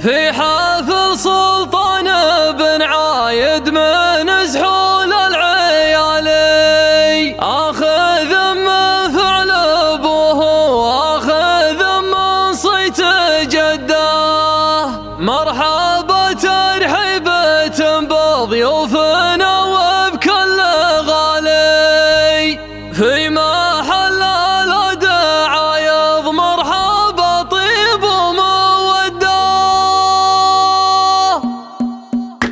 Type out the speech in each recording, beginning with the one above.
في حفل سلطان بن عايد من زحول العيالي، آخذ من فعل أبوه وآخذ من صيت جده. مرحبا ترحيبة بضيوفنا وبكل غالي، في محل الدعايض مرحبا طيب ومودة.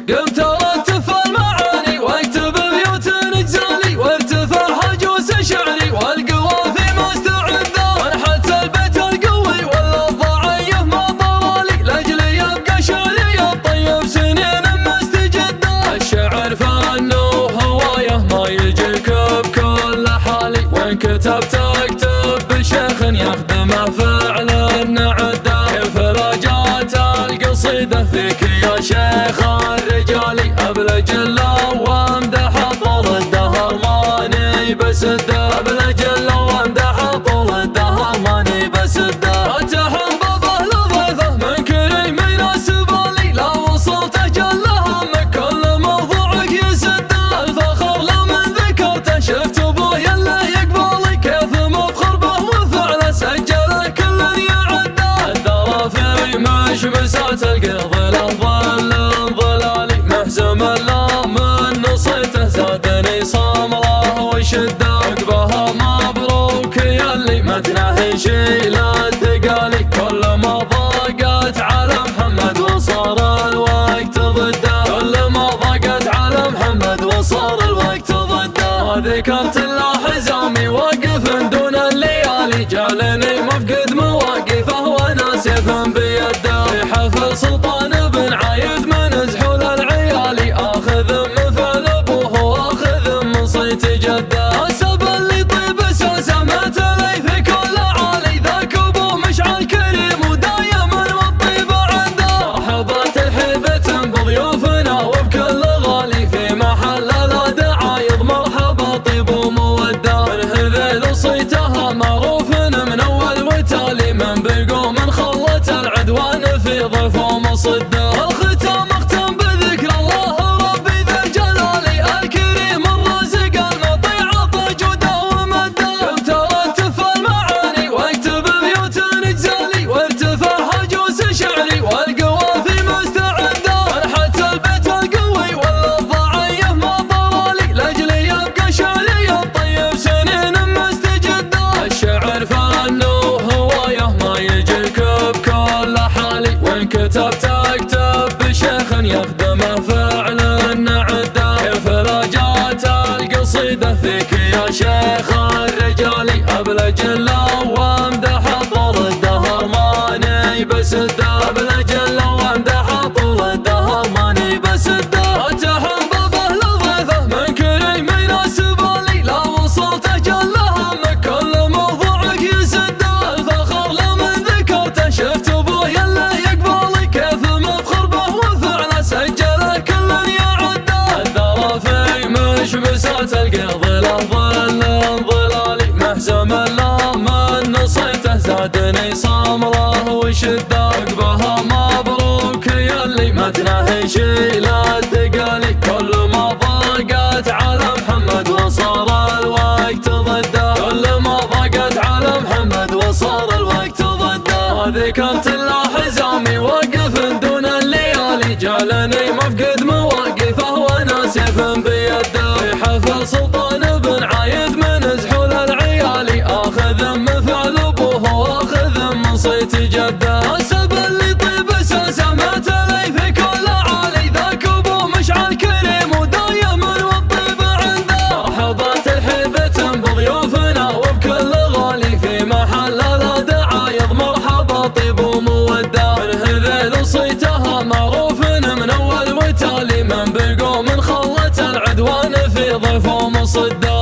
قمت ارتف المعاني واكتب بيوت جزالي، وارتفع هجوس شعري والقوافي مستعده. وانحت البيت القوي ولا الضعيف ما طرالي، لاجلي يبقى شعري الطيب سنين مستجده. الشعر فن وهوايه ما يجيك بكل حالي، وان كتبت اكتب بشيخ يخدمه فعلا عده. كيف رجعت القصيده فيك يا شيخ الرجالي، ابلج الله وامدح طول الدهر ماني بسده. ابلج الله وامدح طول الدهر ماني بسده. اتهم بابه لضيفه من كريم يناسب لي، لا وصلت اجل همك كل موضوعك يسده. الفخر لو من ذكرته شفت ابوي اللي يقبلي، كيف مفخر به وفعله سجله كل يعده. الذرافي مشمسات القيض الافضل ظلالي، محزم الله من نصيته زادني صمره وشده. عقبها مبروك ياللي ما تناهي شيل الثقالي، كل ما ضاقت على محمد وصار الوقت ضده. كل ما ضاقت على محمد وصار الوقت ضده. ذكرت الاحزامي واقف دون الليالي، جعلني مفقد مواقفه وانا سيف بيده. في حفل سلطان بن عايد من زحول العيالي، اخذ من فعل ابوه واخذ من صيت جده. اسب اللي طيب سمعت لي في كل عالي، ذاك ابو مشعل كريم ودايما والطيب عنده. مرحبا ترحيبة بضيوفنا وبكل غالي، في محل الدعايض مرحبا طيب وموده. من هذيل صيتها معروف من اول وتالي، من بقوا من خلت العدوان في ضيف ومصده. الختام اختم بذكر الله ربي ذا الجلال، الكريم الرازق المطيع عطى جوده ومده. قمت ارتف المعاني واكتب بيوت جزالي، وارتفع هجوس شعري والقوافي مستعده. وانحت البيت القوي ولا الضعيف ما طرالي، لاجلي يبقى شعري الطيب سنين مستجده. الشعر فن وهوايه ما يجيك بكل حالي، وان كتبت اكتب بشيخ يخدمه فعلا عده. كيف رجعت القصيده فيك يا شيخ الرجالي، ابلج الله وامدح طول الدهر ماني بسده. ابلج الله وامدح طول الدهر ماني بسده. اتهم بابه لضيفه من كريم يناسب لي، لا وصلت اجل همك كل موضوعك يسده. الفخر لو من ذكرته شفت ابوي اللي يقبلي، كيف مفخر به وفعله سجله كل يعده. الذرافي مشمسات القيض الافضل ظلالي، محزم الله من نصيته زادني صمره وشده. عقبها مبروك ياللي ما تناهي شيل الثقالي، كل ما ضاقت على محمد وصار الوقت ضده. كل ما ضاقت على محمد وصار الوقت ضده. ذكرت الاحزامي واقف دون الليالي، جعلني مفقد مواقفه وانا سيف بيده. في حفل سلطان بن عايد من زحول العيالي، اخذ من فعل ابوه واخذ من صيت جده. اسب اللي طيب سمعت لي في كل عالي، ذاك ابو مشعل كريم ودايما والطيب عنده. مرحبا ترحيبة بضيوفنا وبكل غالي، في محل الدعايض مرحبا طيب وموده. من هذيل صيتها معروف من اول وتالي، من بقوا من خلت العدوان في ضيف ومصده.